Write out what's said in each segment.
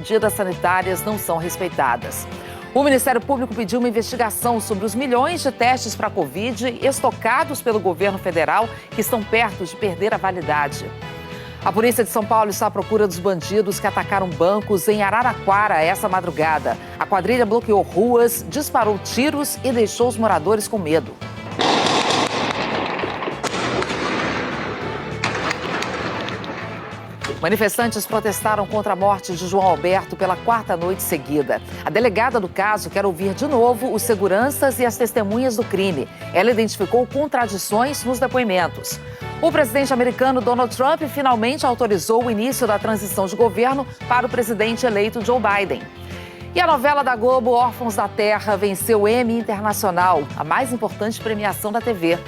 medidas sanitárias não são respeitadas. O Ministério Público pediu uma investigação sobre os milhões de testes para a Covid estocados pelo governo federal que estão perto de perder a validade. A polícia de São Paulo está à procura dos bandidos que atacaram bancos em Araraquara essa madrugada. A quadrilha bloqueou ruas, disparou tiros e deixou os moradores com medo. Manifestantes protestaram contra a morte de João Alberto pela quarta noite seguida. A delegada do caso quer ouvir de novo os seguranças e as testemunhas do crime. Ela identificou contradições nos depoimentos. O presidente americano Donald Trump finalmente autorizou o início da transição de governo para o presidente eleito Joe Biden. E a novela da Globo, Órfãos da Terra, venceu o Emmy Internacional, a mais importante premiação da TV.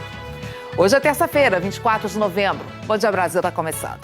Hoje é terça-feira, 24 de novembro. Bom Dia Brasil está começando.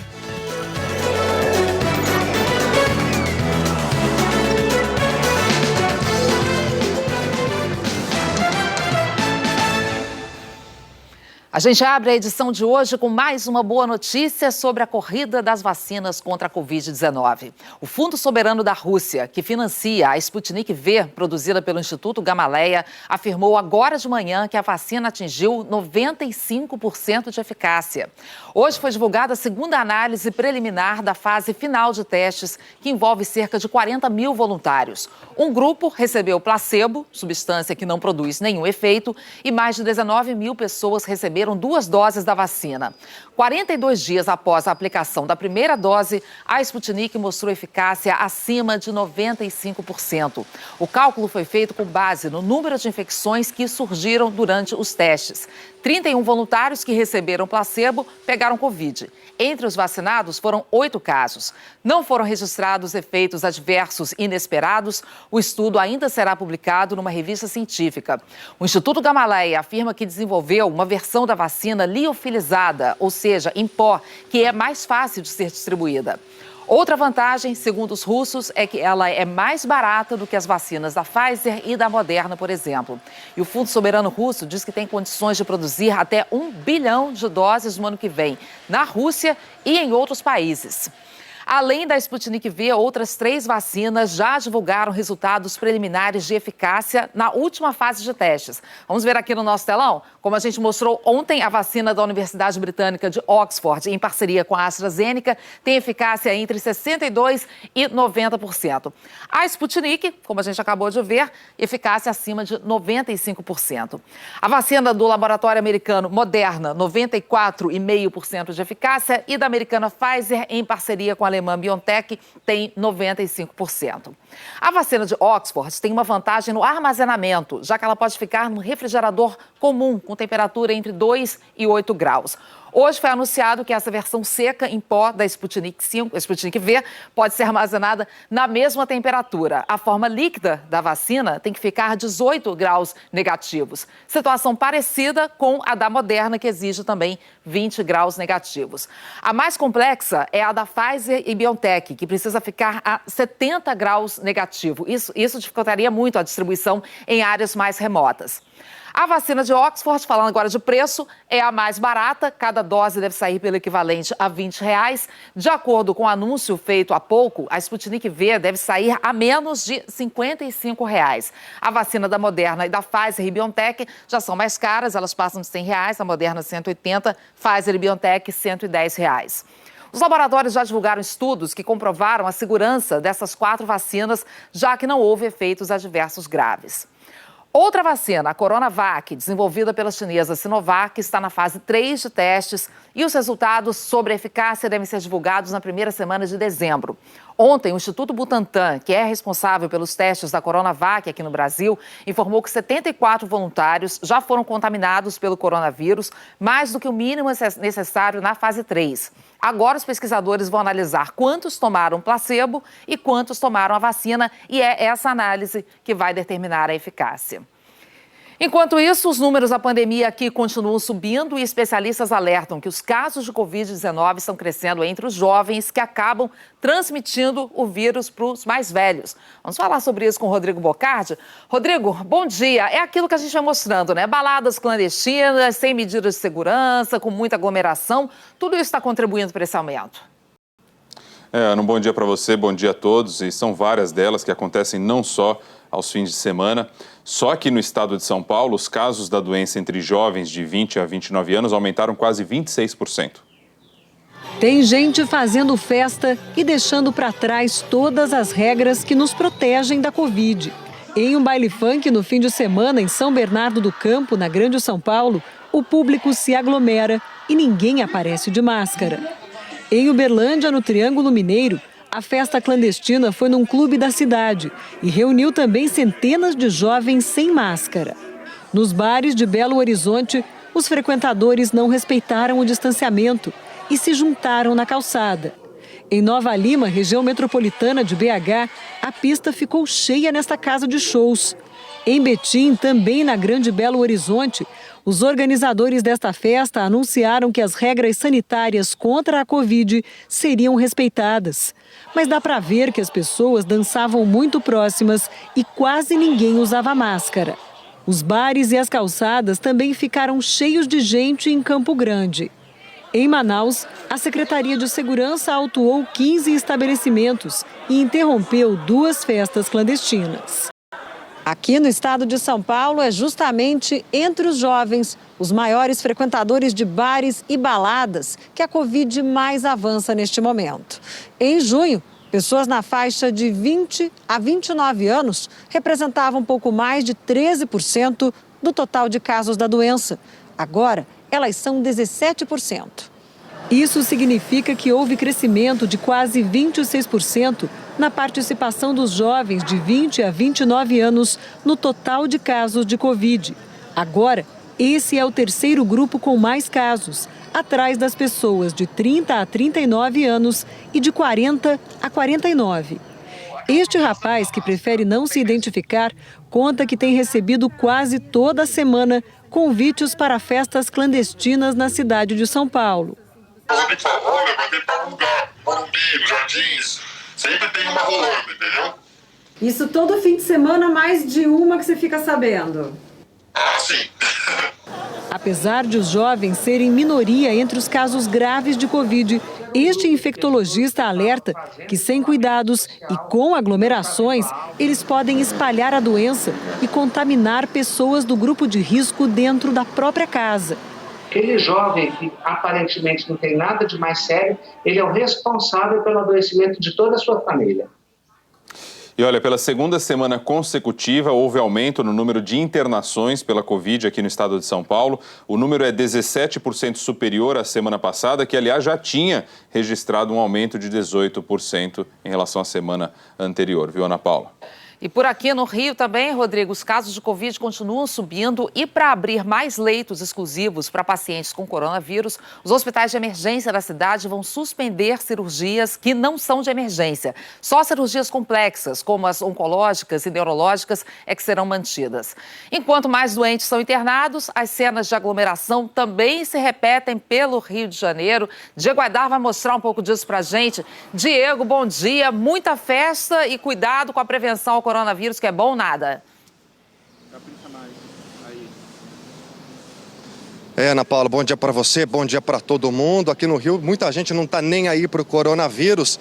A gente abre a edição de hoje com mais uma boa notícia sobre a corrida das vacinas contra a Covid-19. O Fundo Soberano da Rússia, que financia a Sputnik V, produzida pelo Instituto Gamaleya, afirmou agora de manhã que a vacina atingiu 95% de eficácia. Hoje foi divulgada a segunda análise preliminar da fase final de testes, que envolve cerca de 40 mil voluntários. Um grupo recebeu placebo, substância que não produz nenhum efeito, e mais de 19 mil pessoas receberam 2 doses da vacina. 42 dias após a aplicação da primeira dose, a Sputnik mostrou eficácia acima de 95%. O cálculo foi feito com base no número de infecções que surgiram durante os testes. 31 voluntários que receberam placebo pegaram Covid. Entre os vacinados foram 8 casos. Não foram registrados efeitos adversos inesperados. O estudo ainda será publicado numa revista científica. O Instituto Gamaleya afirma que desenvolveu uma versão da vacina liofilizada, ou seja, em pó, que é mais fácil de ser distribuída. Outra vantagem, segundo os russos, é que ela é mais barata do que as vacinas da Pfizer e da Moderna, por exemplo. E o Fundo Soberano Russo diz que tem condições de produzir até 1 bilhão de doses no ano que vem, na Rússia e em outros países. Além da Sputnik V, outras 3 vacinas já divulgaram resultados preliminares de eficácia na última fase de testes. Vamos ver aqui no nosso telão? Como a gente mostrou ontem, a vacina da Universidade Britânica de Oxford, em parceria com a AstraZeneca, tem eficácia entre 62% e 90%. A Sputnik, como a gente acabou de ver, eficácia acima de 95%. A vacina do laboratório americano Moderna, 94,5% de eficácia, e da americana Pfizer, em parceria com a alemã BioNTech, tem 95%. A vacina de Oxford tem uma vantagem no armazenamento, já que ela pode ficar no refrigerador comum, com temperatura entre 2 e 8 graus. Hoje foi anunciado que essa versão seca em pó da Sputnik V pode ser armazenada na mesma temperatura. A forma líquida da vacina tem que ficar 18 graus negativos. Situação parecida com a da Moderna, que exige também 20 graus negativos. A mais complexa é a da Pfizer e BioNTech, que precisa ficar a 70 graus negativo. Isso dificultaria muito a distribuição em áreas mais remotas. A vacina de Oxford, falando agora de preço, é a mais barata. Cada dose deve sair pelo equivalente a R$20. De acordo com o anúncio feito há pouco, a Sputnik V deve sair a menos de R$55. A vacina da Moderna e da Pfizer e BioNTech já são mais caras, elas passam de R$100, a Moderna R$180, Pfizer e BioNTech R$110. Os laboratórios já divulgaram estudos que comprovaram a segurança dessas 4 vacinas, já que não houve efeitos adversos graves. Outra vacina, a Coronavac, desenvolvida pela chinesa Sinovac, está na fase 3 de testes e os resultados sobre a eficácia devem ser divulgados na primeira semana de dezembro. Ontem, o Instituto Butantan, que é responsável pelos testes da Coronavac aqui no Brasil, informou que 74 voluntários já foram contaminados pelo coronavírus, mais do que o mínimo necessário na fase 3. Agora, os pesquisadores vão analisar quantos tomaram placebo e quantos tomaram a vacina, e é essa análise que vai determinar a eficácia. Enquanto isso, os números da pandemia aqui continuam subindo e especialistas alertam que os casos de Covid-19 estão crescendo entre os jovens que acabam transmitindo o vírus para os mais velhos. Vamos falar sobre isso com o Rodrigo Bocardi. Rodrigo, bom dia. É aquilo que a gente vai mostrando, né? Baladas clandestinas, sem medidas de segurança, com muita aglomeração. Tudo isso está contribuindo para esse aumento. Ana, um bom dia para você, bom dia a todos. E são várias delas que acontecem não só aos fins de semana. Só que no estado de São Paulo, os casos da doença entre jovens de 20 a 29 anos aumentaram quase 26%. Tem gente fazendo festa e deixando para trás todas as regras que nos protegem da Covid. Em um baile funk no fim de semana em São Bernardo do Campo, na Grande São Paulo, o público se aglomera e ninguém aparece de máscara. Em Uberlândia, no Triângulo Mineiro, a festa clandestina foi num clube da cidade e reuniu também centenas de jovens sem máscara. Nos bares de Belo Horizonte, os frequentadores não respeitaram o distanciamento e se juntaram na calçada. Em Nova Lima, região metropolitana de BH, a pista ficou cheia nesta casa de shows. Em Betim, também na Grande Belo Horizonte, os organizadores desta festa anunciaram que as regras sanitárias contra a Covid seriam respeitadas. Mas dá para ver que as pessoas dançavam muito próximas e quase ninguém usava máscara. Os bares e as calçadas também ficaram cheios de gente em Campo Grande. Em Manaus, a Secretaria de Segurança autuou 15 estabelecimentos e interrompeu 2 festas clandestinas. Aqui no estado de São Paulo, é justamente entre os jovens, os maiores frequentadores de bares e baladas, que a Covid mais avança neste momento. Em junho, pessoas na faixa de 20 a 29 anos representavam pouco mais de 13% do total de casos da doença. Agora, elas são 17%. Isso significa que houve crescimento de quase 26% na participação dos jovens de 20 a 29 anos no total de casos de Covid. Agora, esse é o terceiro grupo com mais casos, atrás das pessoas de 30 a 39 anos e de 40 a 49. Este rapaz, que prefere não se identificar, conta que tem recebido quase toda semana convites para festas clandestinas na cidade de São Paulo. Por favor, eu mandei para um lugar, Morumbi, Jardins, sempre tem uma rolando, entendeu? Isso todo fim de semana, mais de uma que você fica sabendo? Ah, sim. Apesar de os jovens serem minoria entre os casos graves de Covid, este infectologista alerta que sem cuidados e com aglomerações, eles podem espalhar a doença e contaminar pessoas do grupo de risco dentro da própria casa. Aquele jovem que aparentemente não tem nada de mais sério, ele é o responsável pelo adoecimento de toda a sua família. E olha, pela segunda semana consecutiva, houve aumento no número de internações pela Covid aqui no estado de São Paulo. O número é 17% superior à semana passada, que, aliás, já tinha registrado um aumento de 18% em relação à semana anterior, viu, Ana Paula? E por aqui no Rio também, Rodrigo, os casos de Covid continuam subindo e para abrir mais leitos exclusivos para pacientes com coronavírus, os hospitais de emergência da cidade vão suspender cirurgias que não são de emergência. Só cirurgias complexas, como as oncológicas e neurológicas, é que serão mantidas. Enquanto mais doentes são internados, as cenas de aglomeração também se repetem pelo Rio de Janeiro. Diego Aidar vai mostrar um pouco disso para a gente. Diego, bom dia. Muita festa e cuidado com a prevenção ao coronavírus, que é bom nada. Ana Paula, bom dia para você, bom dia para todo mundo. Aqui no Rio, muita gente não está nem aí para o coronavírus,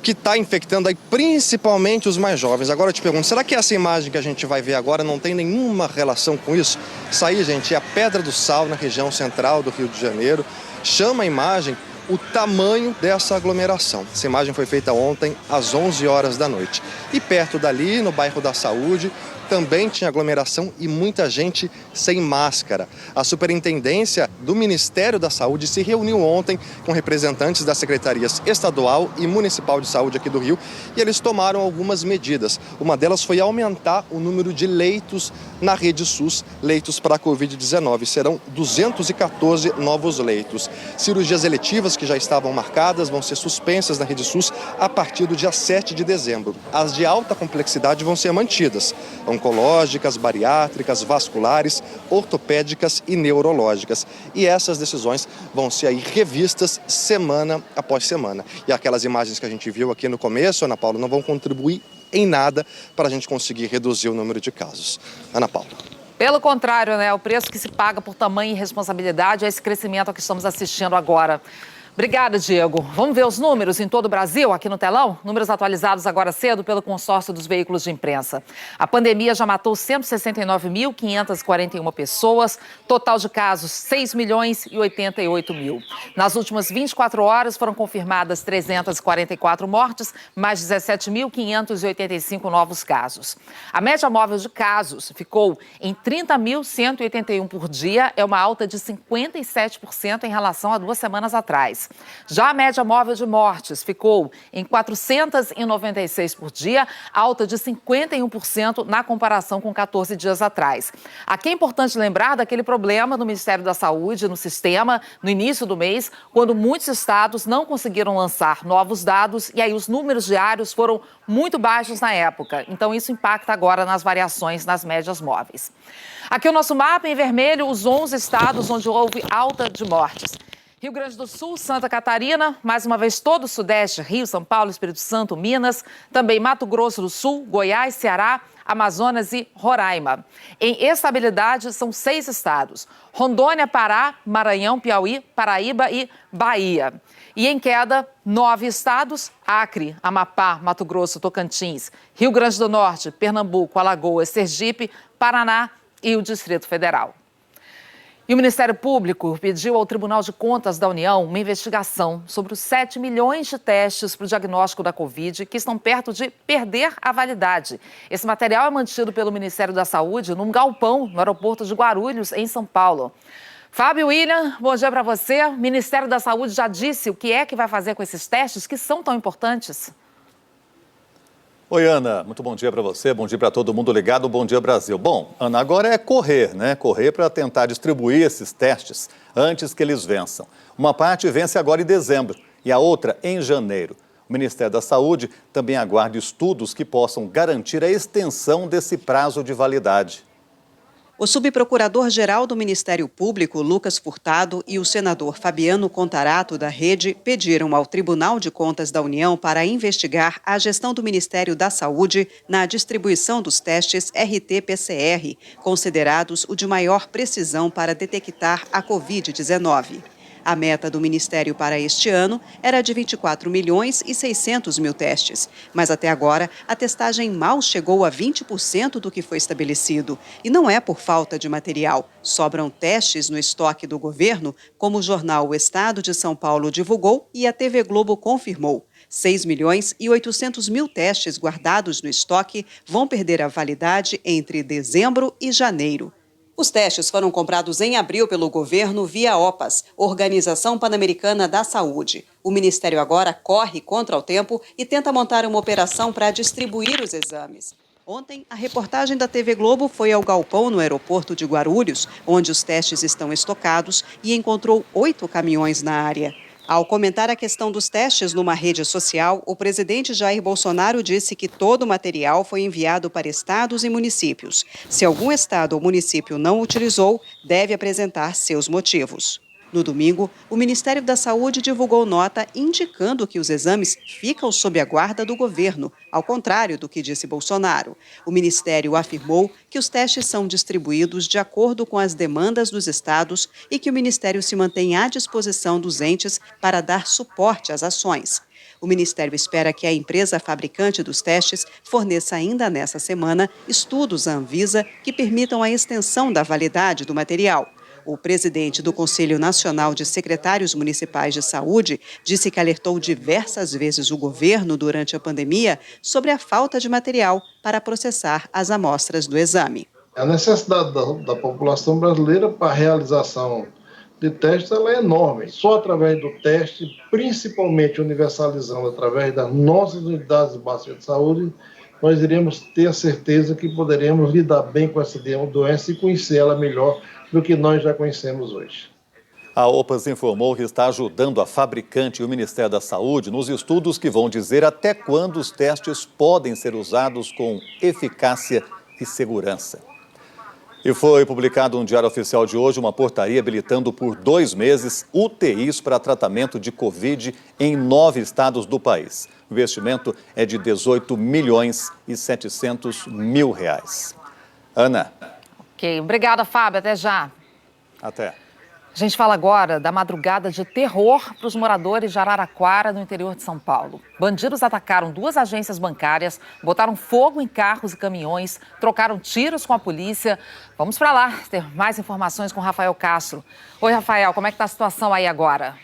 que está infectando aí principalmente os mais jovens. Agora eu te pergunto, será que essa imagem que a gente vai ver agora não tem nenhuma relação com isso? Isso aí, gente, é a Pedra do Sal, na região central do Rio de Janeiro. Chama a imagem o tamanho dessa aglomeração. Essa imagem foi feita ontem às 11 horas da noite. E perto dali, no bairro da Saúde, também tinha aglomeração e muita gente sem máscara. A Superintendência do Ministério da Saúde se reuniu ontem com representantes das secretarias estadual e municipal de saúde aqui do Rio e eles tomaram algumas medidas. Uma delas foi aumentar o número de leitos na rede SUS, leitos para a Covid-19. Serão 214 novos leitos. Cirurgias eletivas que já estavam marcadas vão ser suspensas na rede SUS a partir do dia 7 de dezembro. As de alta complexidade vão ser mantidas. Oncológicas, bariátricas, vasculares, ortopédicas e neurológicas. E essas decisões vão ser aí revistas semana após semana. E aquelas imagens que a gente viu aqui no começo, Ana Paula, não vão contribuir em nada para a gente conseguir reduzir o número de casos. Ana Paula. Pelo contrário, né? O preço que se paga por tamanha irresponsabilidade é esse crescimento a que estamos assistindo agora. Obrigada, Diego. Vamos ver os números em todo o Brasil, aqui no telão? Números atualizados agora cedo pelo consórcio dos veículos de imprensa. A pandemia já matou 169.541 pessoas, total de casos 6.088.000. Nas últimas 24 horas foram confirmadas 344 mortes, mais 17.585 novos casos. A média móvel de casos ficou em 30.181 por dia, é uma alta de 57% em relação a 2 semanas atrás. Já a média móvel de mortes ficou em 496 por dia, alta de 51% na comparação com 14 dias atrás. Aqui é importante lembrar daquele problema no Ministério da Saúde, no sistema, no início do mês, quando muitos estados não conseguiram lançar novos dados e aí os números diários foram muito baixos na época. Então isso impacta agora nas variações nas médias móveis. Aqui o nosso mapa em vermelho, os 11 estados onde houve alta de mortes. Rio Grande do Sul, Santa Catarina, mais uma vez todo o Sudeste, Rio, São Paulo, Espírito Santo, Minas, também Mato Grosso do Sul, Goiás, Ceará, Amazonas e Roraima. Em estabilidade, são 6 estados: Rondônia, Pará, Maranhão, Piauí, Paraíba e Bahia. E em queda, 9 estados: Acre, Amapá, Mato Grosso, Tocantins, Rio Grande do Norte, Pernambuco, Alagoas, Sergipe, Paraná e o Distrito Federal. E o Ministério Público pediu ao Tribunal de Contas da União uma investigação sobre os 7 milhões de testes para o diagnóstico da Covid que estão perto de perder a validade. Esse material é mantido pelo Ministério da Saúde num galpão no aeroporto de Guarulhos, em São Paulo. Fábio William, bom dia para você. O Ministério da Saúde já disse o que é que vai fazer com esses testes que são tão importantes? Oi, Ana, muito bom dia para você, bom dia para todo mundo ligado, bom dia Brasil. Bom, Ana, agora é correr, né? Correr para tentar distribuir esses testes antes que eles vençam. Uma parte vence agora em dezembro e a outra em janeiro. O Ministério da Saúde também aguarda estudos que possam garantir a extensão desse prazo de validade. O subprocurador-geral do Ministério Público, Lucas Furtado, e o senador Fabiano Contarato, da Rede, pediram ao Tribunal de Contas da União para investigar a gestão do Ministério da Saúde na distribuição dos testes RT-PCR, considerados o de maior precisão para detectar a Covid-19. A meta do Ministério para este ano era de 24.600.000 testes, mas até agora a testagem mal chegou a 20% do que foi estabelecido. E não é por falta de material. Sobram testes no estoque do governo, como o jornal O Estado de São Paulo divulgou e a TV Globo confirmou. 6.800.000 testes guardados no estoque vão perder a validade entre dezembro e janeiro. Os testes foram comprados em abril pelo governo via OPAS, Organização Pan-Americana da Saúde. O Ministério agora corre contra o tempo e tenta montar uma operação para distribuir os exames. Ontem, a reportagem da TV Globo foi ao galpão no aeroporto de Guarulhos, onde os testes estão estocados, e encontrou 8 caminhões na área. Ao comentar a questão dos testes numa rede social, o presidente Jair Bolsonaro disse que todo o material foi enviado para estados e municípios. Se algum estado ou município não utilizou, deve apresentar seus motivos. No domingo, o Ministério da Saúde divulgou nota indicando que os exames ficam sob a guarda do governo, ao contrário do que disse Bolsonaro. O Ministério afirmou que os testes são distribuídos de acordo com as demandas dos estados e que o Ministério se mantém à disposição dos entes para dar suporte às ações. O Ministério espera que a empresa fabricante dos testes forneça ainda nessa semana estudos à Anvisa que permitam a extensão da validade do material. O presidente do Conselho Nacional de Secretários Municipais de Saúde disse que alertou diversas vezes o governo durante a pandemia sobre a falta de material para processar as amostras do exame. A necessidade da população brasileira para a realização de testes ela é enorme. Só através do teste, principalmente universalizando através das nossas unidades básicas de saúde, nós iremos ter a certeza que poderemos lidar bem com essa doença e conhecer ela melhor do que nós já conhecemos hoje. A OPAS informou que está ajudando a fabricante e o Ministério da Saúde nos estudos que vão dizer até quando os testes podem ser usados com eficácia e segurança. E foi publicado no Diário Oficial de hoje uma portaria habilitando por 2 meses UTIs para tratamento de Covid em 9 estados do país. O investimento é de 18.700.000 reais. Ana. Ok, obrigada, Fábio. Até já. Até. A gente fala agora da madrugada de terror para os moradores de Araraquara, no interior de São Paulo. Bandidos atacaram 2 agências bancárias, botaram fogo em carros e caminhões, trocaram tiros com a polícia. Vamos para lá ter mais informações com Rafael Castro. Oi, Rafael, como é que está a situação aí agora?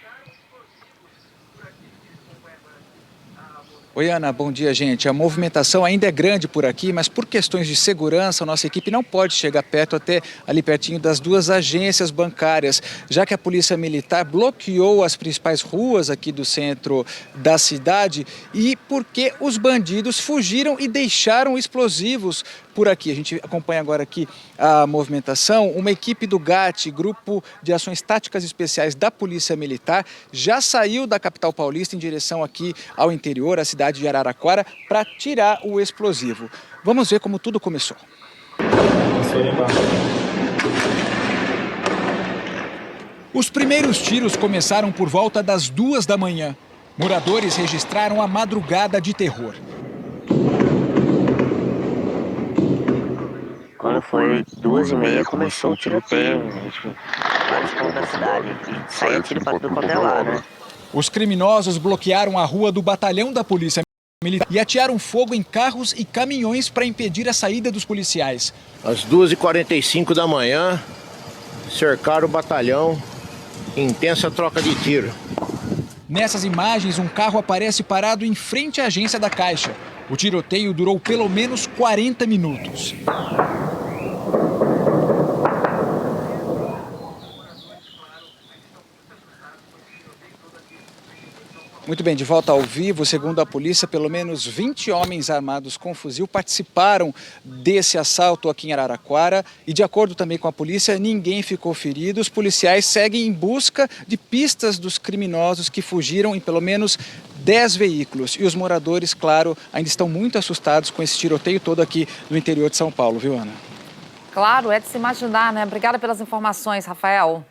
Oi, Ana, bom dia, gente. A movimentação ainda é grande por aqui, mas por questões de segurança, a nossa equipe não pode chegar perto, até ali pertinho das 2 agências bancárias, já que a Polícia Militar bloqueou as principais ruas aqui do centro da cidade e porque os bandidos fugiram e deixaram explosivos por aqui. A gente acompanha agora aqui a movimentação. Uma equipe do GAT, Grupo de Ações Táticas Especiais da Polícia Militar, já saiu da capital paulista em direção aqui ao interior, a cidade de Araraquara, para tirar o explosivo. Vamos ver como tudo começou. Os primeiros tiros começaram por volta das 2 da manhã. Moradores registraram a madrugada de terror. Quando foi 2h30, começou o tiroteio em vários pontos da cidade. E saía tiro para tudo quanto é lado, né? Os criminosos bloquearam a rua do batalhão da Polícia Militar e atearam fogo em carros e caminhões para impedir a saída dos policiais. Às 2h45 da manhã, cercaram o batalhão, intensa troca de tiro. Nessas imagens, um carro aparece parado em frente à agência da Caixa. O tiroteio durou pelo menos 40 minutos. Muito bem, de volta ao vivo, segundo a polícia, pelo menos 20 homens armados com fuzil participaram desse assalto aqui em Araraquara e, de acordo também com a polícia, ninguém ficou ferido. Os policiais seguem em busca de pistas dos criminosos que fugiram em pelo menos 10 veículos. E os moradores, claro, ainda estão muito assustados com esse tiroteio todo aqui no interior de São Paulo, viu, Ana? Claro, é de se imaginar, né? Obrigada pelas informações, Rafael.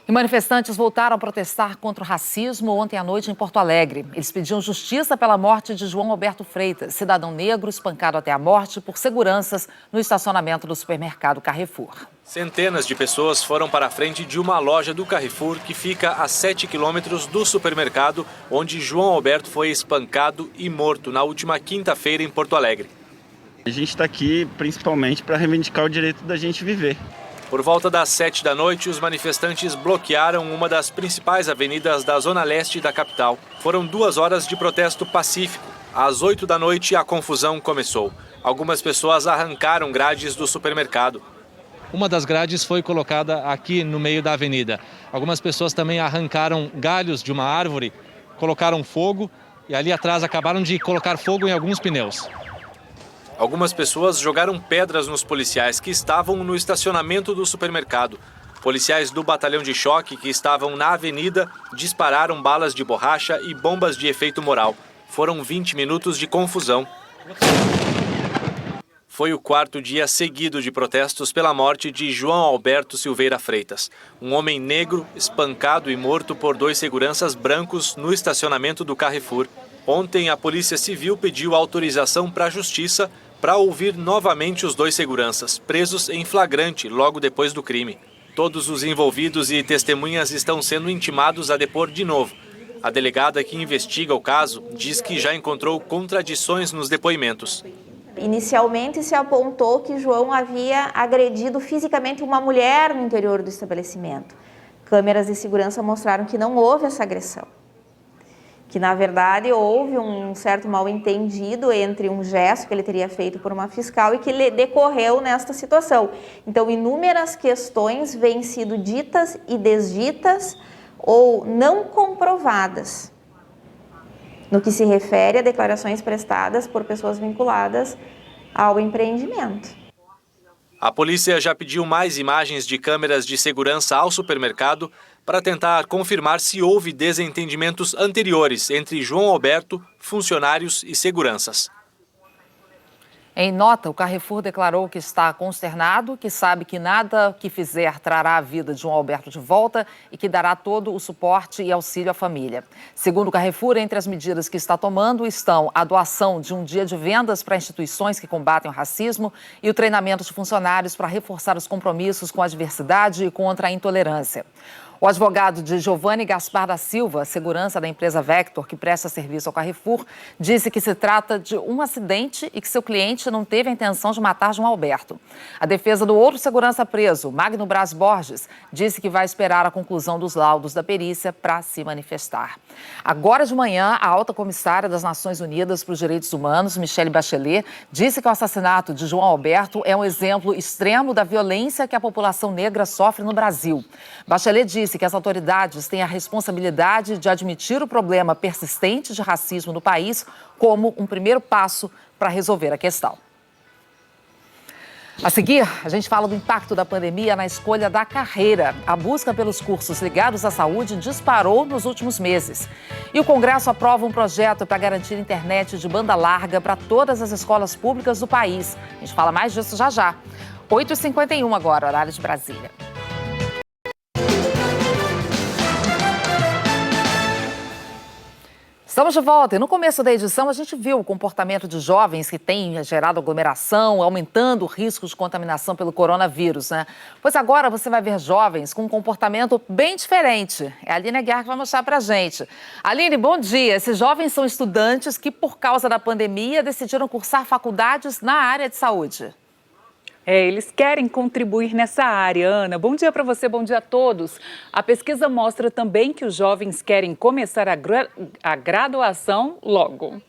E manifestantes voltaram a protestar contra o racismo ontem à noite em Porto Alegre. Eles pediam justiça pela morte de João Alberto Freitas, cidadão negro espancado até a morte por seguranças no estacionamento do supermercado Carrefour. Centenas de pessoas foram para a frente de uma loja do Carrefour que fica a 7 quilômetros do supermercado onde João Alberto foi espancado e morto na última quinta-feira em Porto Alegre. A gente está aqui principalmente para reivindicar o direito da gente viver. Por volta das 7 da noite, os manifestantes bloquearam uma das principais avenidas da zona leste da capital. Foram 2 horas de protesto pacífico. Às 8 da noite, a confusão começou. Algumas pessoas arrancaram grades do supermercado. Uma das grades foi colocada aqui no meio da avenida. Algumas pessoas também arrancaram galhos de uma árvore, colocaram fogo e ali atrás acabaram de colocar fogo em alguns pneus. Algumas pessoas jogaram pedras nos policiais que estavam no estacionamento do supermercado. Policiais do batalhão de choque que estavam na avenida dispararam balas de borracha e bombas de efeito moral. Foram 20 minutos de confusão. Foi o 4º dia seguido de protestos pela morte de João Alberto Silveira Freitas, um homem negro espancado e morto por 2 seguranças brancos no estacionamento do Carrefour. Ontem, a Polícia Civil pediu autorização para a Justiça para ouvir novamente os 2 seguranças, presos em flagrante logo depois do crime. Todos os envolvidos e testemunhas estão sendo intimados a depor de novo. A delegada que investiga o caso diz que já encontrou contradições nos depoimentos. Inicialmente se apontou que João havia agredido fisicamente uma mulher no interior do estabelecimento. Câmeras de segurança mostraram que não houve essa agressão. Que, na verdade, houve um certo mal-entendido entre um gesto que ele teria feito por uma fiscal e que decorreu nesta situação. Então, inúmeras questões vêm sido ditas e desditas ou não comprovadas no que se refere a declarações prestadas por pessoas vinculadas ao empreendimento. A polícia já pediu mais imagens de câmeras de segurança ao supermercado para tentar confirmar se houve desentendimentos anteriores entre João Alberto, funcionários e seguranças. Em nota, o Carrefour declarou que está consternado, que sabe que nada que fizer trará a vida de João Alberto de volta e que dará todo o suporte e auxílio à família. Segundo o Carrefour, entre as medidas que está tomando estão a doação de um dia de vendas para instituições que combatem o racismo e o treinamento de funcionários para reforçar os compromissos com a diversidade e contra a intolerância. O advogado de Giovanni Gaspar da Silva, segurança da empresa Vector, que presta serviço ao Carrefour, disse que se trata de um acidente e que seu cliente não teve a intenção de matar João Alberto. A defesa do outro segurança preso, Magno Braz Borges, disse que vai esperar a conclusão dos laudos da perícia para se manifestar. Agora de manhã, a alta comissária das Nações Unidas para os Direitos Humanos, Michelle Bachelet, disse que o assassinato de João Alberto é um exemplo extremo da violência que a população negra sofre no Brasil. Bachelet disse que as autoridades têm a responsabilidade de admitir o problema persistente de racismo no país como um primeiro passo para resolver a questão. A seguir, a gente fala do impacto da pandemia na escolha da carreira. A busca pelos cursos ligados à saúde disparou nos últimos meses. E o Congresso aprova um projeto para garantir internet de banda larga para todas as escolas públicas do país. A gente fala mais disso já já. 8h51 agora, horário de Brasília. Estamos de volta e no começo da edição a gente viu o comportamento de jovens que têm gerado aglomeração, aumentando o risco de contaminação pelo coronavírus, né? Pois agora você vai ver jovens com um comportamento bem diferente. É a Aline Aguiar que vai mostrar pra gente. Aline, bom dia. Esses jovens são estudantes que, por causa da pandemia, decidiram cursar faculdades na área de saúde. Eles querem contribuir nessa área, Ana. Bom dia para você, bom dia a todos. A pesquisa mostra também que os jovens querem começar a graduação logo.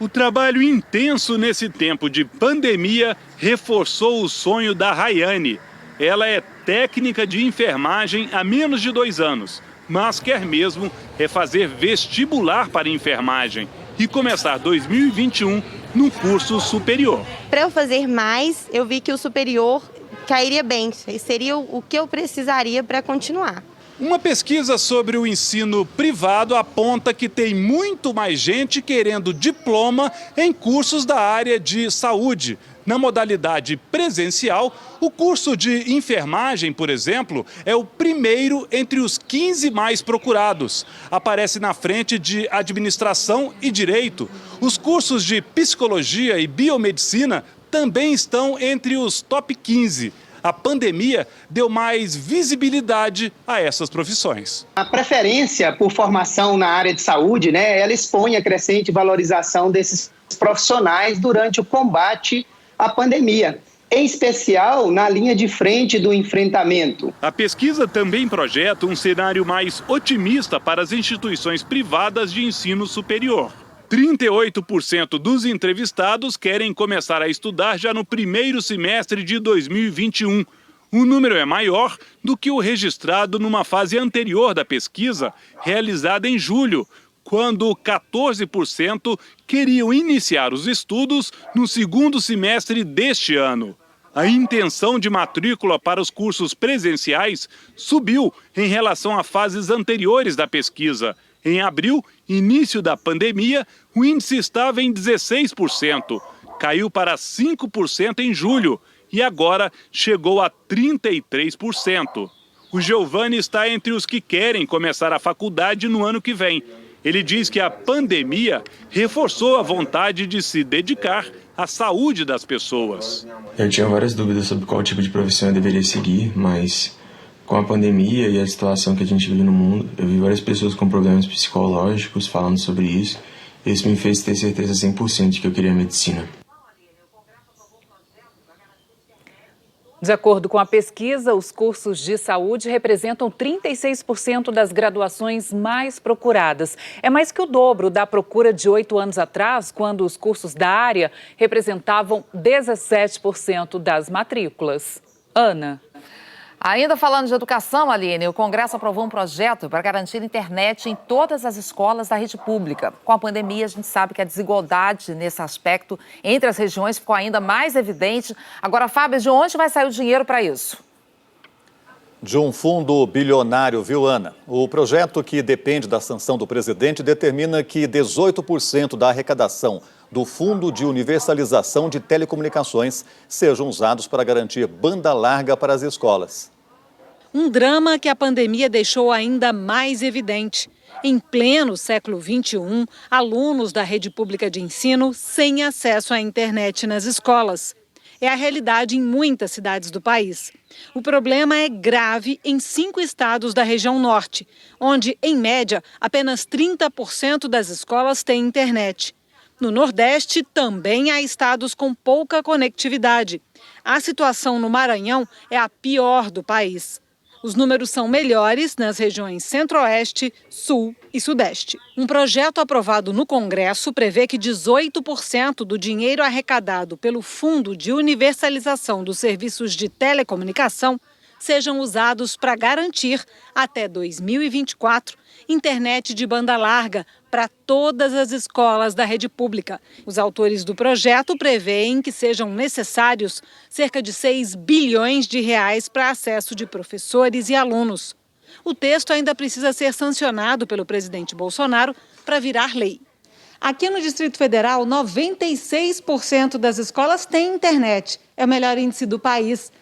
O trabalho intenso nesse tempo de pandemia reforçou o sonho da Rayane. Ela é técnica de enfermagem há menos de 2 anos, mas quer mesmo refazer vestibular para enfermagem e começar 2021 no curso superior. Para eu fazer mais, eu vi que o superior cairia bem, seria o que eu precisaria para continuar. Uma pesquisa sobre o ensino privado aponta que tem muito mais gente querendo diploma em cursos da área de saúde. Na modalidade presencial, o curso de enfermagem, por exemplo, é o primeiro entre os 15 mais procurados. Aparece na frente de administração e direito. Os cursos de psicologia e biomedicina também estão entre os top 15. A pandemia deu mais visibilidade a essas profissões. A preferência por formação na área de saúde, ela expõe a crescente valorização desses profissionais durante o combate à pandemia, em especial na linha de frente do enfrentamento. A pesquisa também projeta um cenário mais otimista para as instituições privadas de ensino superior. 38% dos entrevistados querem começar a estudar já no primeiro semestre de 2021. O número é maior do que o registrado numa fase anterior da pesquisa, realizada em julho, quando 14% queriam iniciar os estudos no segundo semestre deste ano. A intenção de matrícula para os cursos presenciais subiu em relação a fases anteriores da pesquisa. Em abril, início da pandemia, o índice estava em 16%, caiu para 5% em julho e agora chegou a 33%. O Giovanni está entre os que querem começar a faculdade no ano que vem. Ele diz que a pandemia reforçou a vontade de se dedicar à saúde das pessoas. Eu tinha várias dúvidas sobre qual tipo de profissão eu deveria seguir, mas com a pandemia e a situação que a gente vive no mundo, eu vi várias pessoas com problemas psicológicos falando sobre isso. Isso me fez ter certeza 100% de que eu queria medicina. De acordo com a pesquisa, os cursos de saúde representam 36% das graduações mais procuradas. É mais que o dobro da procura de 8 anos atrás, quando os cursos da área representavam 17% das matrículas. Ana. Ainda falando de educação, Aline, o Congresso aprovou um projeto para garantir internet em todas as escolas da rede pública. Com a pandemia, a gente sabe que a desigualdade nesse aspecto entre as regiões ficou ainda mais evidente. Agora, Fábio, de onde vai sair o dinheiro para isso? De um fundo bilionário, viu, Ana? O projeto, que depende da sanção do presidente, determina que 18% da arrecadação do Fundo de Universalização de Telecomunicações sejam usados para garantir banda larga para as escolas. Um drama que a pandemia deixou ainda mais evidente. Em pleno século XXI, alunos da rede pública de ensino sem acesso à internet nas escolas. É a realidade em muitas cidades do país. O problema é grave em 5 estados da região norte, onde, em média, apenas 30% das escolas têm internet. No Nordeste, também há estados com pouca conectividade. A situação no Maranhão é a pior do país. Os números são melhores nas regiões Centro-Oeste, Sul e Sudeste. Um projeto aprovado no Congresso prevê que 18% do dinheiro arrecadado pelo Fundo de Universalização dos Serviços de Telecomunicação sejam usados para garantir, até 2024, internet de banda larga para todas as escolas da rede pública. Os autores do projeto prevêem que sejam necessários cerca de 6 bilhões de reais para acesso de professores e alunos. O texto ainda precisa ser sancionado pelo presidente Bolsonaro para virar lei. Aqui no Distrito Federal, 96% das escolas têm internet. É o melhor índice do país.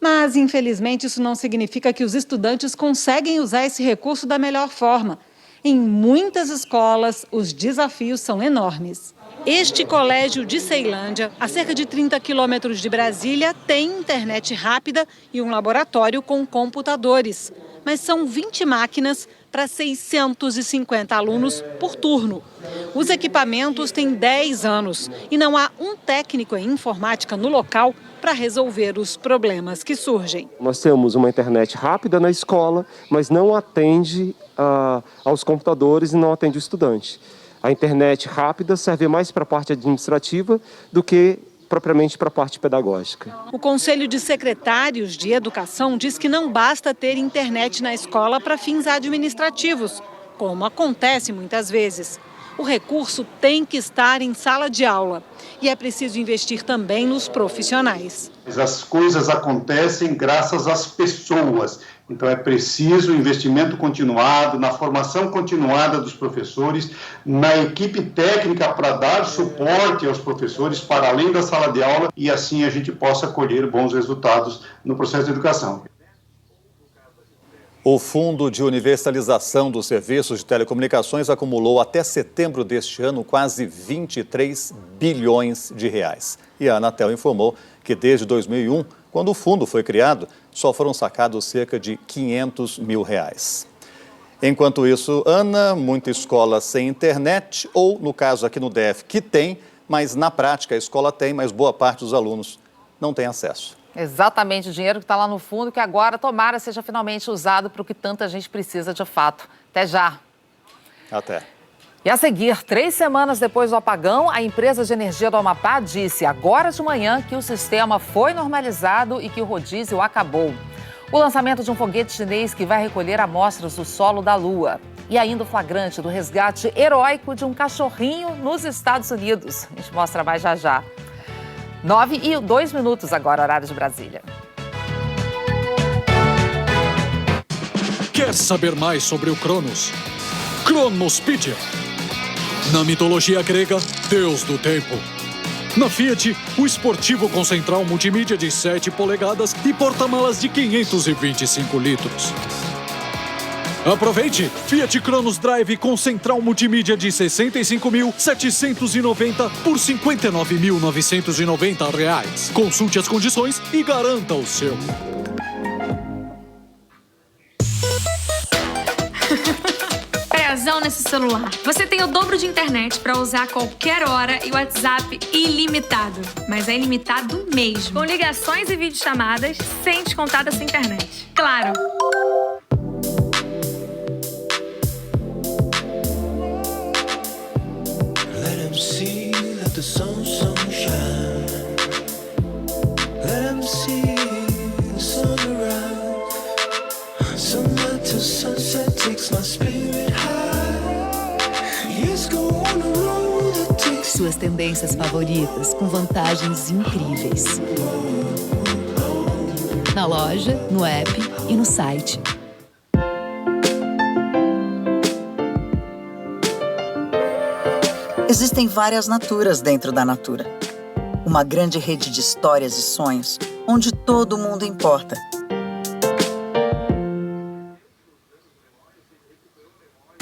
Mas, infelizmente, isso não significa que os estudantes conseguem usar esse recurso da melhor forma. Em muitas escolas, os desafios são enormes. Este colégio de Ceilândia, a cerca de 30 quilômetros de Brasília, tem internet rápida e um laboratório com computadores. Mas são 20 máquinas para 650 alunos por turno. Os equipamentos têm 10 anos e não há um técnico em informática no local para resolver os problemas que surgem. Nós temos uma internet rápida na escola, mas não atende aos computadores e não atende o estudante. A internet rápida serve mais para a parte administrativa do que propriamente para a parte pedagógica. O Conselho de Secretários de Educação diz que não basta ter internet na escola para fins administrativos, como acontece muitas vezes. O recurso tem que estar em sala de aula e é preciso investir também nos profissionais. As coisas acontecem graças às pessoas. Então é preciso investimento continuado, na formação continuada dos professores, na equipe técnica para dar suporte aos professores para além da sala de aula e assim a gente possa colher bons resultados no processo de educação. O Fundo de Universalização dos Serviços de Telecomunicações acumulou até setembro deste ano quase 23 bilhões de reais. E a Anatel informou que desde 2001, quando o fundo foi criado, só foram sacados cerca de 500 mil reais. Enquanto isso, Ana, muita escola sem internet, ou no caso aqui no DF, que tem, mas na prática a escola tem, mas boa parte dos alunos não tem acesso. Exatamente, o dinheiro que está lá no fundo, que agora, tomara, seja finalmente usado para o que tanta gente precisa de fato. Até já. Até. E a seguir, 3 semanas depois do apagão, a empresa de energia do Amapá disse agora de manhã que o sistema foi normalizado e que o rodízio acabou. O lançamento de um foguete chinês que vai recolher amostras do solo da Lua. E ainda o flagrante do resgate heróico de um cachorrinho nos Estados Unidos. A gente mostra mais já já. 9:02 agora, horário de Brasília. Quer saber mais sobre o Cronos? Cronospedia. Na mitologia grega, deus do tempo. Na Fiat, o esportivo com central multimídia de 7 polegadas e porta-malas de 525 litros. Aproveite! Fiat Cronos Drive com central multimídia de 65.790 por R$ 59.990. Consulte as condições e garanta o seu. Prezão nesse celular. Você tem o dobro de internet para usar a qualquer hora e WhatsApp ilimitado. Mas é ilimitado mesmo. Com ligações e videochamadas sem descontar dessa internet. Claro! See that the sun shine. Let them see the sun arise. Sunlight to sunset takes my spirit high. Yes, go on a road that takes. Suas tendências favoritas com vantagens incríveis. Na loja, no app e no site. Existem várias Naturas dentro da Natura. Uma grande rede de histórias e sonhos, onde todo mundo importa.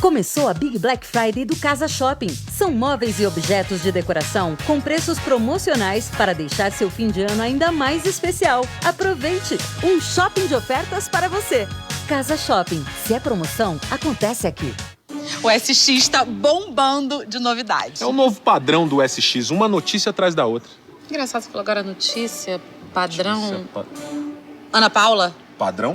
Começou a Big Black Friday do Casa Shopping. São móveis e objetos de decoração com preços promocionais para deixar seu fim de ano ainda mais especial. Aproveite! Um shopping de ofertas para você. Casa Shopping. Se é promoção, acontece aqui. O SX está bombando de novidades. É o novo padrão do SX, uma notícia atrás da outra. Engraçado, você falou agora notícia, padrão... Ana Paula? Padrão?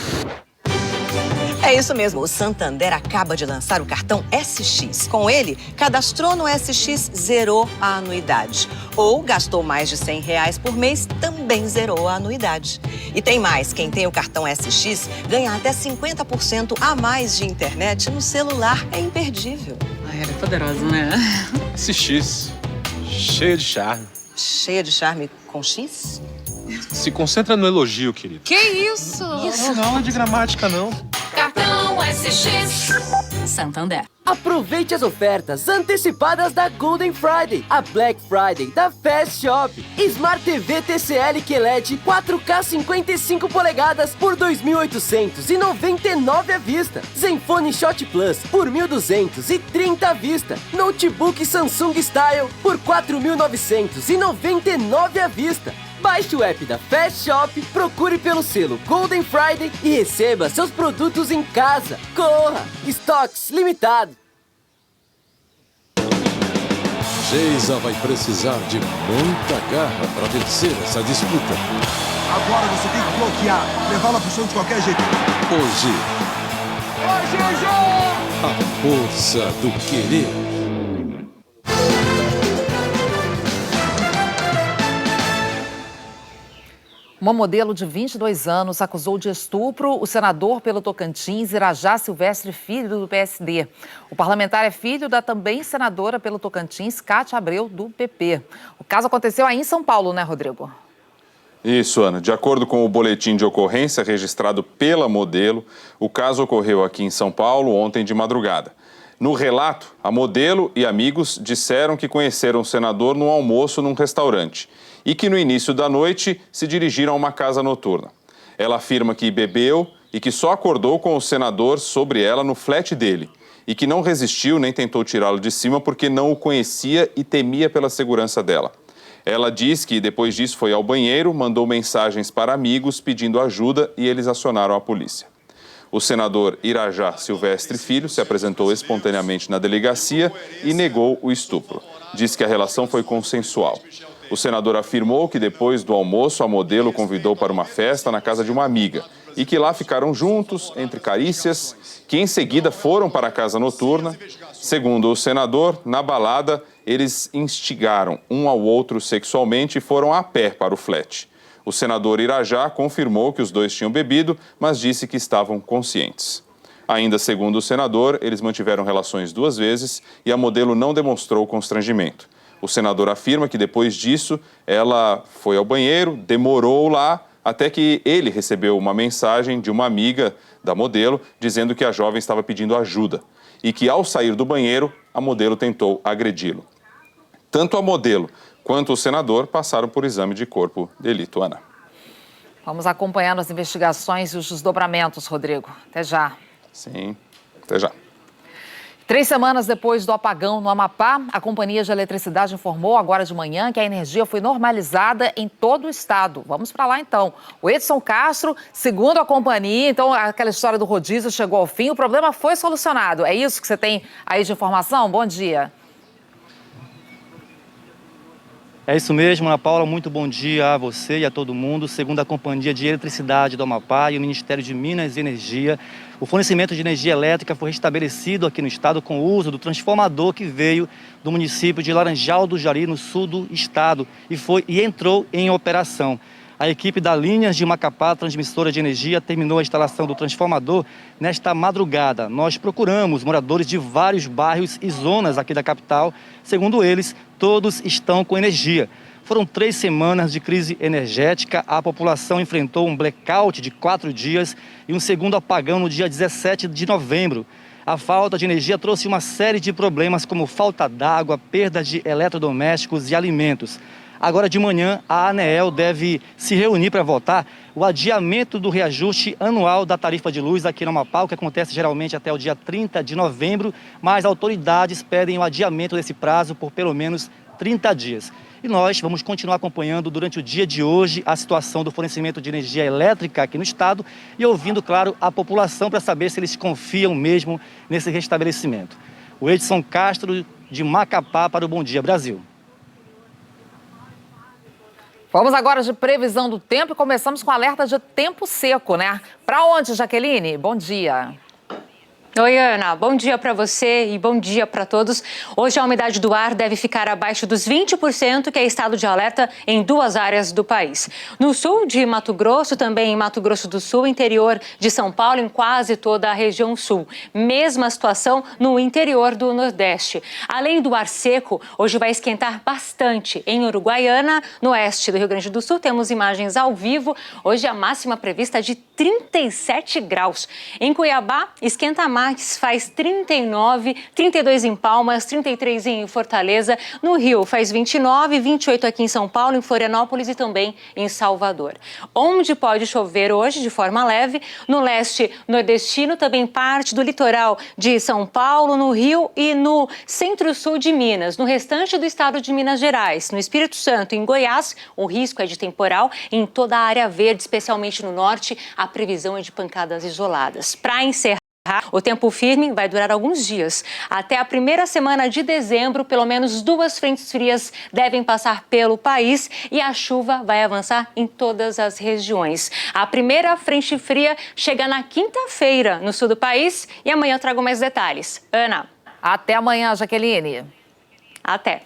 É isso mesmo, o Santander acaba de lançar o cartão SX. Com ele, cadastrou no SX, zerou a anuidade. Ou gastou mais de R$100 por mês, também zerou a anuidade. E tem mais, quem tem o cartão SX ganha até 50% a mais de internet no celular. É imperdível. Ai, era poderosa, né? SX, cheia de charme. Cheia de charme com X? Se concentra no elogio, querido. Que isso? Isso não é de gramática, não. Cartão SX. Santander. Aproveite as ofertas antecipadas da Golden Friday, a Black Friday da Fast Shop. Smart TV TCL QLED 4K 55 polegadas por 2.899 à vista. Zenfone Shot Plus por 1.230 à vista. Notebook Samsung Style por 4.999 à vista. Baixe o app da Fast Shop, procure pelo selo Golden Friday e receba seus produtos em casa. Corra! Estoques limitados. Geisa vai precisar de muita garra para vencer essa disputa. Agora você tem que bloquear, levá-la pro chão de qualquer jeito. Hoje, a força do querer. Uma modelo de 22 anos acusou de estupro o senador pelo Tocantins, Irajá Silvestre Filho, do PSD. O parlamentar é filho da também senadora pelo Tocantins, Cátia Abreu, do PP. O caso aconteceu aí em São Paulo, né, Rodrigo? Isso, Ana. De acordo com o boletim de ocorrência registrado pela modelo, o caso ocorreu aqui em São Paulo ontem de madrugada. No relato, a modelo e amigos disseram que conheceram o senador no almoço num restaurante e que no início da noite se dirigiram a uma casa noturna. Ela afirma que bebeu e que só acordou com o senador sobre ela no flat dele e que não resistiu nem tentou tirá-lo de cima porque não o conhecia e temia pela segurança dela. Ela diz que depois disso foi ao banheiro, mandou mensagens para amigos pedindo ajuda e eles acionaram a polícia. O senador Irajá Silvestre Filho se apresentou espontaneamente na delegacia e negou o estupro. Diz que a relação foi consensual. O senador afirmou que depois do almoço a modelo o convidou para uma festa na casa de uma amiga e que lá ficaram juntos, entre carícias, que em seguida foram para a casa noturna. Segundo o senador, na balada, eles instigaram um ao outro sexualmente e foram a pé para o flat. O senador Irajá confirmou que os dois tinham bebido, mas disse que estavam conscientes. Ainda segundo o senador, eles mantiveram relações 2 vezes e a modelo não demonstrou constrangimento. O senador afirma que depois disso, ela foi ao banheiro, demorou lá, até que ele recebeu uma mensagem de uma amiga da modelo dizendo que a jovem estava pedindo ajuda e que ao sair do banheiro, a modelo tentou agredi-lo. Tanto a modelo quanto o senador passaram por exame de corpo de delito, Ana. Vamos acompanhando as investigações e os desdobramentos, Rodrigo. Até já. Sim, até já. 3 semanas depois do apagão no Amapá, a Companhia de Eletricidade informou agora de manhã que a energia foi normalizada em todo o estado. Vamos para lá então. O Edson Castro, segundo a companhia, então aquela história do rodízio chegou ao fim, o problema foi solucionado. É isso que você tem aí de informação? Bom dia. É isso mesmo, Ana Paula, muito bom dia a você e a todo mundo. Segundo a Companhia de Eletricidade do Amapá e o Ministério de Minas e Energia, o fornecimento de energia elétrica foi restabelecido aqui no estado com o uso do transformador que veio do município de Laranjal do Jari, no sul do estado, e entrou em operação. A equipe da Linhas de Macapá, transmissora de energia, terminou a instalação do transformador nesta madrugada. Nós procuramos moradores de vários bairros e zonas aqui da capital. Segundo eles, todos estão com energia. Foram 3 semanas de crise energética. A população enfrentou um blackout de 4 dias e um segundo apagão no dia 17 de novembro. A falta de energia trouxe uma série de problemas como falta d'água, perda de eletrodomésticos e alimentos. Agora de manhã, a ANEEL deve se reunir para votar o adiamento do reajuste anual da tarifa de luz aqui no Amapá, o que acontece geralmente até o dia 30 de novembro, mas autoridades pedem o adiamento desse prazo por pelo menos 30 dias. E nós vamos continuar acompanhando durante o dia de hoje a situação do fornecimento de energia elétrica aqui no estado e ouvindo, claro, a população para saber se eles confiam mesmo nesse restabelecimento. O Edson Castro, de Macapá, para o Bom Dia Brasil. Vamos agora de previsão do tempo e começamos com alerta de tempo seco, né? Para onde, Jaqueline? Bom dia. Oi, Ana. Bom dia para você e bom dia para todos. Hoje a umidade do ar deve ficar abaixo dos 20%, que é estado de alerta em 2 áreas do país. No sul de Mato Grosso, também em Mato Grosso do Sul, interior de São Paulo, em quase toda a região sul. Mesma situação no interior do Nordeste. Além do ar seco, hoje vai esquentar bastante em Uruguaiana, no oeste do Rio Grande do Sul. Temos imagens ao vivo. Hoje a máxima prevista é de 37 graus. Em Cuiabá, esquenta mais. Faz 39, 32 em Palmas, 33 em Fortaleza. No Rio faz 29, 28 aqui em São Paulo, em Florianópolis e também em Salvador. Onde pode chover hoje de forma leve, no leste nordestino, também parte do litoral de São Paulo, no Rio e no centro-sul de Minas. No restante do estado de Minas Gerais, no Espírito Santo e em Goiás, o risco é de temporal. Em toda a área verde, especialmente no norte, a previsão é de pancadas isoladas. Para encerrar, o tempo firme vai durar alguns dias. Até a primeira semana de dezembro, pelo menos 2 frentes frias devem passar pelo país e a chuva vai avançar em todas as regiões. A primeira frente fria chega na quinta-feira no sul do país e amanhã eu trago mais detalhes. Ana. Até amanhã, Jaqueline. Até.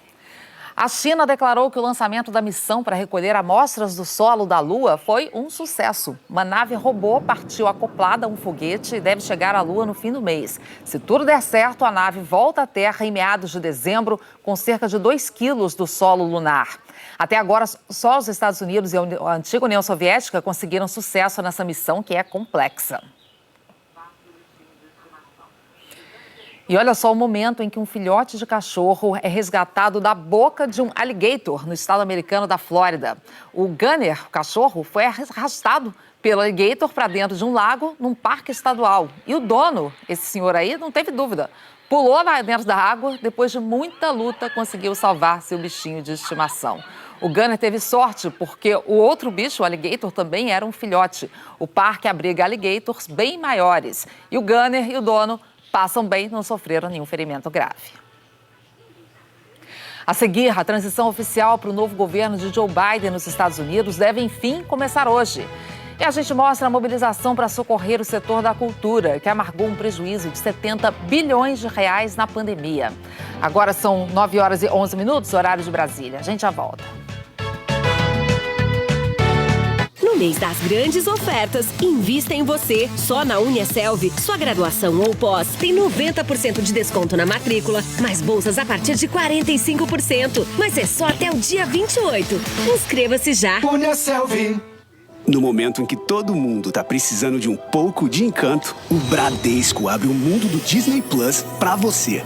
A China declarou que o lançamento da missão para recolher amostras do solo da Lua foi um sucesso. Uma nave robô partiu acoplada a um foguete e deve chegar à Lua no fim do mês. Se tudo der certo, a nave volta à Terra em meados de dezembro com cerca de 2 quilos do solo lunar. Até agora, só os Estados Unidos e a antiga União Soviética conseguiram sucesso nessa missão, que é complexa. E olha só o momento em que um filhote de cachorro é resgatado da boca de um alligator no estado americano da Flórida. O Gunner, o cachorro, foi arrastado pelo alligator para dentro de um lago num parque estadual. E o dono, esse senhor aí, não teve dúvida. Pulou lá dentro da água, depois de muita luta, conseguiu salvar seu bichinho de estimação. O Gunner teve sorte porque o outro bicho, o alligator, também era um filhote. O parque abriga alligators bem maiores. E o Gunner e o dono passam bem, não sofreram nenhum ferimento grave. A seguir, a transição oficial para o novo governo de Joe Biden nos Estados Unidos deve, enfim, começar hoje. E a gente mostra a mobilização para socorrer o setor da cultura, que amargou um prejuízo de 70 bilhões de reais na pandemia. Agora são 9 horas e 11 minutos, horário de Brasília. A gente já volta. No mês das grandes ofertas, invista em você. Só na UniaSelv, sua graduação ou pós tem 90% de desconto na matrícula, mais bolsas a partir de 45%. Mas é só até o dia 28. Inscreva-se já. UniaSelv. No momento em que todo mundo tá precisando de um pouco de encanto, o Bradesco abre o mundo do Disney Plus pra você.